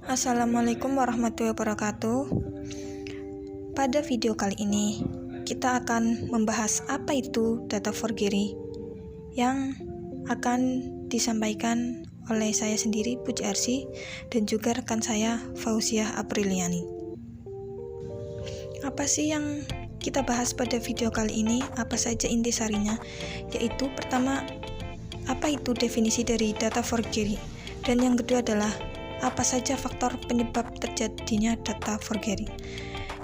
Assalamualaikum warahmatullahi wabarakatuh. Pada video kali ini, kita akan membahas apa itu data forgery yang akan disampaikan oleh saya sendiri, Puji Arsy, dan juga rekan saya, Fauziah Apriliani. Apa sih yang kita bahas pada video kali ini? Apa saja intisarinya? Yaitu pertama, apa itu definisi dari data forgery? Dan yang kedua adalah apa saja faktor penyebab terjadinya data forgery.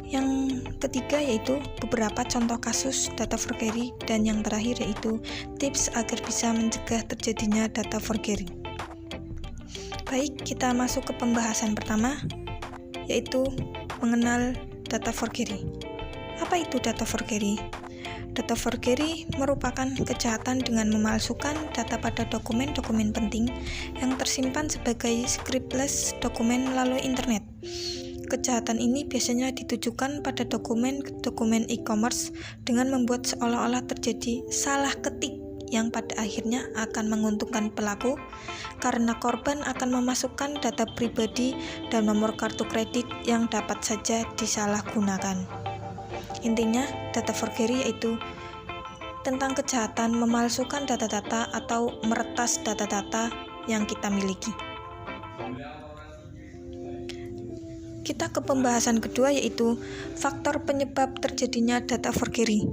Yang ketiga yaitu beberapa contoh kasus data forgery, dan yang terakhir yaitu tips agar bisa mencegah terjadinya data forgery. Baik, kita masuk ke pembahasan pertama, yaitu mengenal data forgery. Apa itu data forgery? Data forgery merupakan kejahatan dengan memalsukan data pada dokumen-dokumen penting yang tersimpan sebagai scriptless dokumen melalui internet. Kejahatan ini biasanya ditujukan pada dokumen e-commerce dengan membuat seolah-olah terjadi salah ketik yang pada akhirnya akan menguntungkan pelaku karena korban akan memasukkan data pribadi dan nomor kartu kredit yang dapat saja disalahgunakan. Intinya, data forgery yaitu tentang kejahatan memalsukan data-data atau meretas data-data yang kita miliki. Kita ke pembahasan kedua, yaitu faktor penyebab terjadinya data forgery.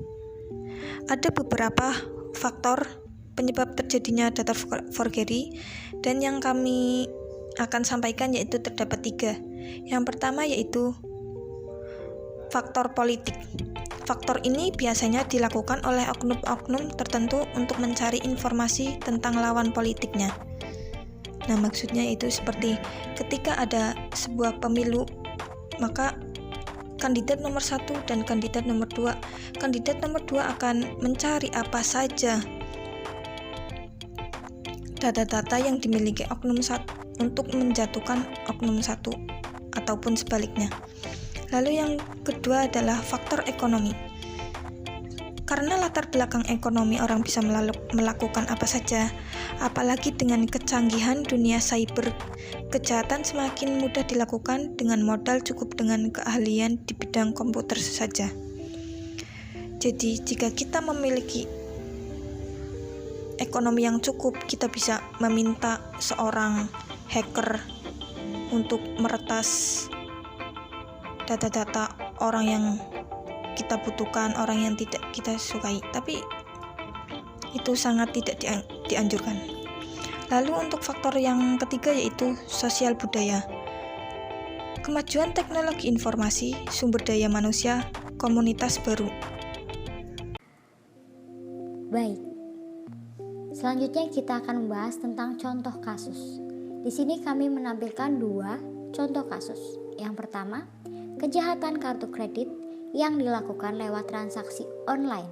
Ada beberapa faktor penyebab terjadinya data forgery, dan yang kami akan sampaikan yaitu terdapat 3. Yang pertama yaitu faktor politik. Faktor ini biasanya dilakukan oleh oknum-oknum tertentu untuk mencari informasi tentang lawan politiknya. Nah, maksudnya itu seperti ketika ada sebuah pemilu, maka kandidat nomor 1 dan kandidat nomor 2. Kandidat nomor 2 akan mencari apa saja data-data yang dimiliki oknum 1 untuk menjatuhkan oknum 1 ataupun sebaliknya. Lalu yang kedua adalah faktor ekonomi. Karena latar belakang ekonomi orang bisa melakukan apa saja, apalagi dengan kecanggihan dunia cyber, kejahatan semakin mudah dilakukan dengan modal cukup dengan keahlian di bidang komputer saja. Jadi, jika kita memiliki ekonomi yang cukup, kita bisa meminta seorang hacker untuk meretas data-data orang yang kita butuhkan, orang yang tidak kita sukai, tapi itu sangat tidak dianjurkan. Lalu untuk faktor yang ketiga yaitu sosial budaya. Kemajuan teknologi informasi, sumber daya manusia, komunitas baru. Baik, selanjutnya kita akan membahas tentang contoh kasus. Di sini kami menampilkan 2 contoh kasus. Yang pertama, kejahatan kartu kredit yang dilakukan lewat transaksi online.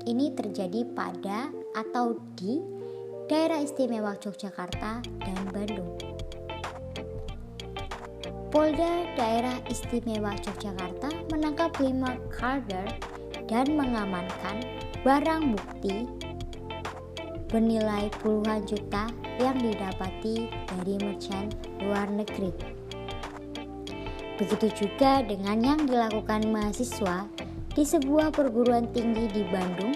Ini terjadi pada atau di Daerah Istimewa Yogyakarta dan Bandung. Polda Daerah Istimewa Yogyakarta menangkap 5 carder dan mengamankan barang bukti bernilai puluhan juta yang didapati dari merchant luar negeri. Begitu juga dengan yang dilakukan mahasiswa di sebuah perguruan tinggi di Bandung,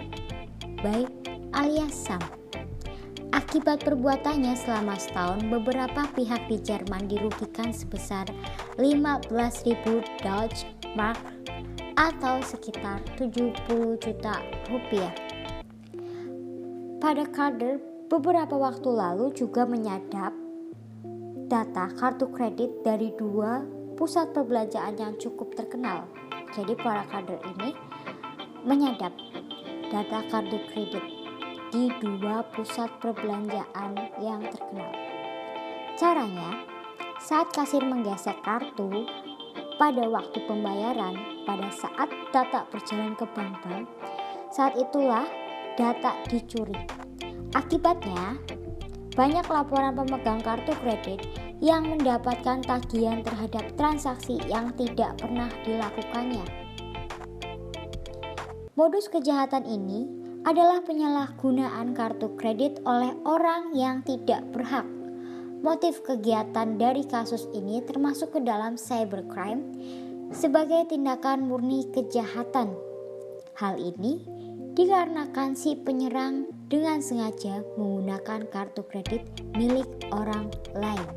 baik alias SAM. Akibat perbuatannya selama setahun, beberapa pihak di Jerman dirugikan sebesar 15.000 Deutsche Mark atau sekitar 70 juta rupiah. Pada carder beberapa waktu lalu juga menyadap data kartu kredit dari 2 pusat perbelanjaan yang cukup terkenal. Jadi para kader ini menyadap data kartu kredit di 2 pusat perbelanjaan yang terkenal. Caranya, saat kasir menggesek kartu pada waktu pembayaran, pada saat data berjalan ke bank, saat itulah data dicuri. Akibatnya, banyak laporan pemegang kartu kredit yang mendapatkan tagihan terhadap transaksi yang tidak pernah dilakukannya. Modus kejahatan ini adalah penyalahgunaan kartu kredit oleh orang yang tidak berhak Motif kegiatan dari kasus ini termasuk ke dalam cybercrime sebagai tindakan murni kejahatan. Hal ini dikarenakan si penyerang dengan sengaja menggunakan kartu kredit milik orang lain.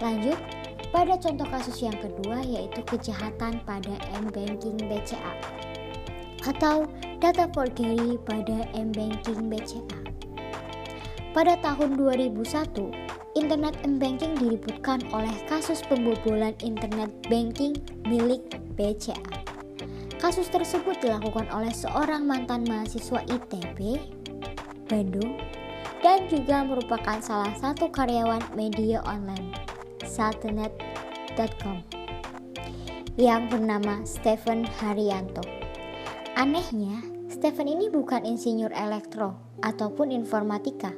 Lanjut pada contoh kasus yang kedua, yaitu kejahatan pada M-Banking BCA atau data forgery pada M-Banking BCA. Pada tahun 2001, internet M-Banking diributkan oleh kasus pembobolan internet banking milik BCA. Kasus tersebut dilakukan oleh seorang mantan mahasiswa ITB, Bandung, dan juga merupakan salah satu karyawan media online, saltnet.com, yang bernama Stephen Haryanto. Anehnya, Stephen ini bukan insinyur elektro ataupun informatika,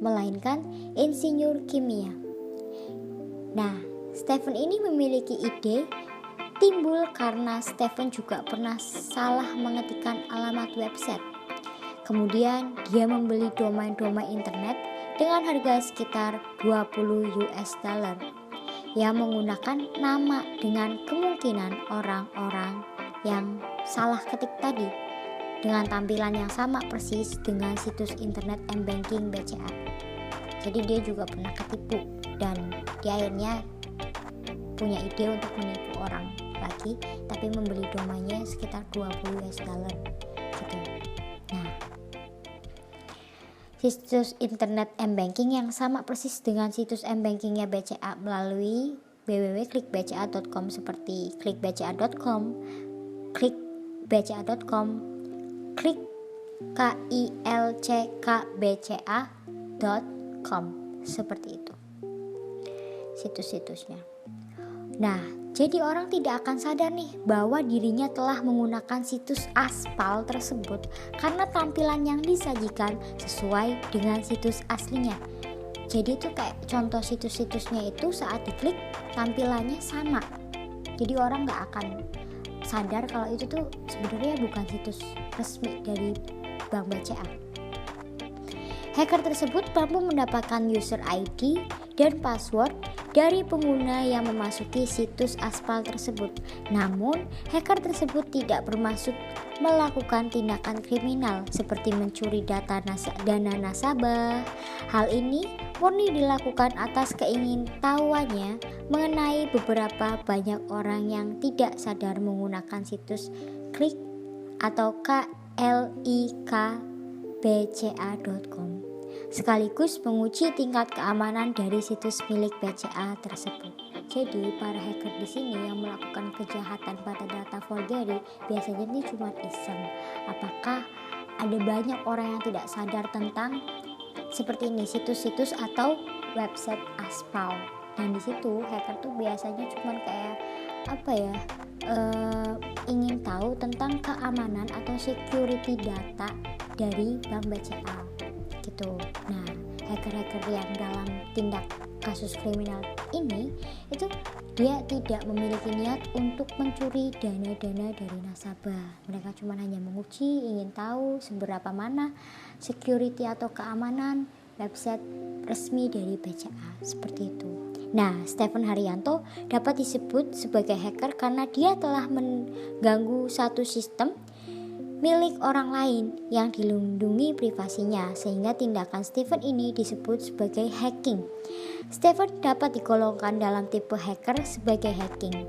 melainkan insinyur kimia. Nah, Stephen ini memiliki ide timbul karena Stephen juga pernah salah mengetikkan alamat website. Kemudian dia membeli domain-domain internet dengan harga sekitar $20 yang menggunakan nama dengan kemungkinan orang-orang yang salah ketik tadi, dengan tampilan yang sama persis dengan situs internet M-Banking BCA. Jadi dia juga pernah ketipu dan dia akhirnya punya ide untuk menipu orang lagi, tapi membeli domainnya sekitar $20 gitu. Nah, situs internet M-Banking yang sama persis dengan situs M-Bankingnya BCA melalui www.klikbca.com seperti klikbca.com, klikbca.com, klik kilckbca.com, seperti itu situs-situsnya. Nah, jadi orang tidak akan sadar nih bahwa dirinya telah menggunakan situs aspal tersebut karena tampilan yang disajikan sesuai dengan situs aslinya. Jadi itu kayak contoh situs-situsnya itu saat diklik tampilannya sama. Jadi orang gak akan sadar kalau itu tuh sebenarnya bukan situs resmi dari Bank BCA. Hacker tersebut mampu mendapatkan user ID dan password dari pengguna yang memasuki situs aspal tersebut. Namun, hacker tersebut tidak bermaksud melakukan tindakan kriminal seperti mencuri dana nasabah. Hal ini murni dilakukan atas keingintahuannya mengenai beberapa banyak orang yang tidak sadar menggunakan situs klik atau klikbca.com, sekaligus menguji tingkat keamanan dari situs milik BCA tersebut. Jadi para hacker di sini yang melakukan kejahatan pada data forgery biasanya ini cuma iseng. Apakah ada banyak orang yang tidak sadar tentang seperti ini situs-situs atau website aspal? Dan di situ hacker tuh biasanya cuma kayak ingin tahu tentang keamanan atau security data dari Bank BCA gitu. Nah, hacker-hacker yang dalam tindak kasus kriminal ini itu dia tidak memiliki niat untuk mencuri dana-dana dari nasabah. Mereka cuma hanya menguji, ingin tahu seberapa mana security atau keamanan website resmi dari BCA, seperti itu. Nah, Stephen Haryanto dapat disebut sebagai hacker karena dia telah mengganggu satu sistem milik orang lain yang dilindungi privasinya, sehingga tindakan Stephen ini disebut sebagai hacking. Stephen dapat digolongkan dalam tipe hacker sebagai hacking,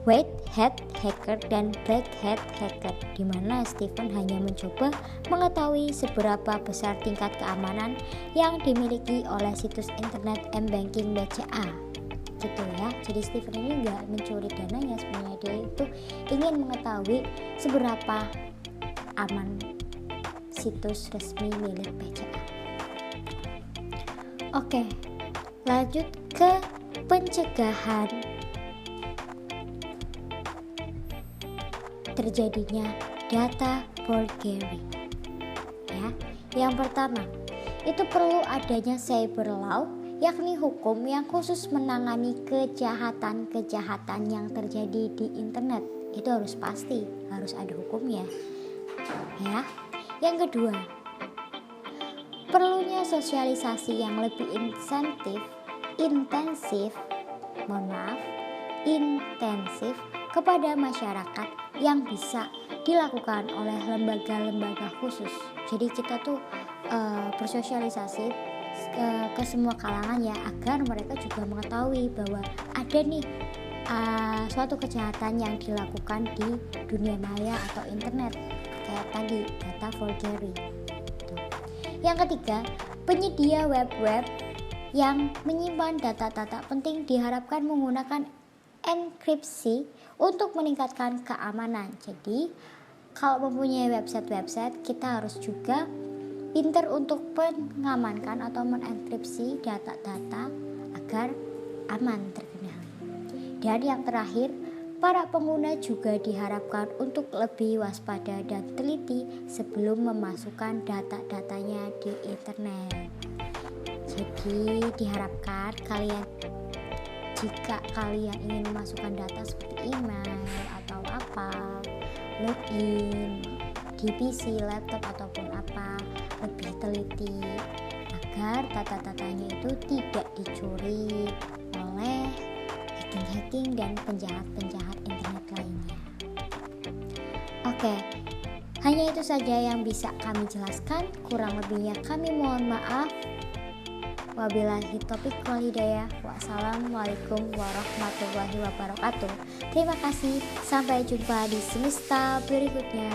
white hat hacker dan black hat hacker, di mana Stephen hanya mencoba mengetahui seberapa besar tingkat keamanan yang dimiliki oleh situs internet M-Banking BCA gitu ya. Jadi Stephen ini nggak mencuri dananya, sebenarnya dia itu ingin mengetahui seberapa aman situs resmi milik BCA. Oke, lanjut ke pencegahan terjadinya data forgery. Ya, yang pertama, itu perlu adanya cyber law, yakni hukum yang khusus menangani kejahatan-kejahatan yang terjadi di internet. Itu harus pasti, harus ada hukumnya. Ya. Yang kedua, perlunya sosialisasi yang lebih intensif kepada masyarakat yang bisa dilakukan oleh lembaga-lembaga khusus. Jadi kita tuh bersosialisasi ke semua kalangan ya, agar mereka juga mengetahui bahwa ada nih suatu kejahatan yang dilakukan di dunia maya atau internet, kayak tadi data forgery. Yang ketiga, penyedia web yang menyimpan data-data penting diharapkan menggunakan enkripsi untuk meningkatkan keamanan. Jadi kalau mempunyai website, kita harus juga pintar untuk mengamankan atau menenkripsi data-data agar aman terkendali. Dan yang terakhir, para pengguna juga diharapkan untuk lebih waspada dan teliti sebelum memasukkan data-datanya di internet. Jadi diharapkan jika kalian ingin memasukkan data seperti email atau login di PC, laptop ataupun lebih teliti agar data-datanya itu tidak dicuri oleh hacking dan penjahat internet lainnya. Oke, hanya itu saja yang bisa kami jelaskan. Kurang lebihnya kami mohon maaf. Wabillahi taufiq wal hidayah. Wassalamualaikum warahmatullahi wabarakatuh. Terima kasih. Sampai jumpa di semesta berikutnya.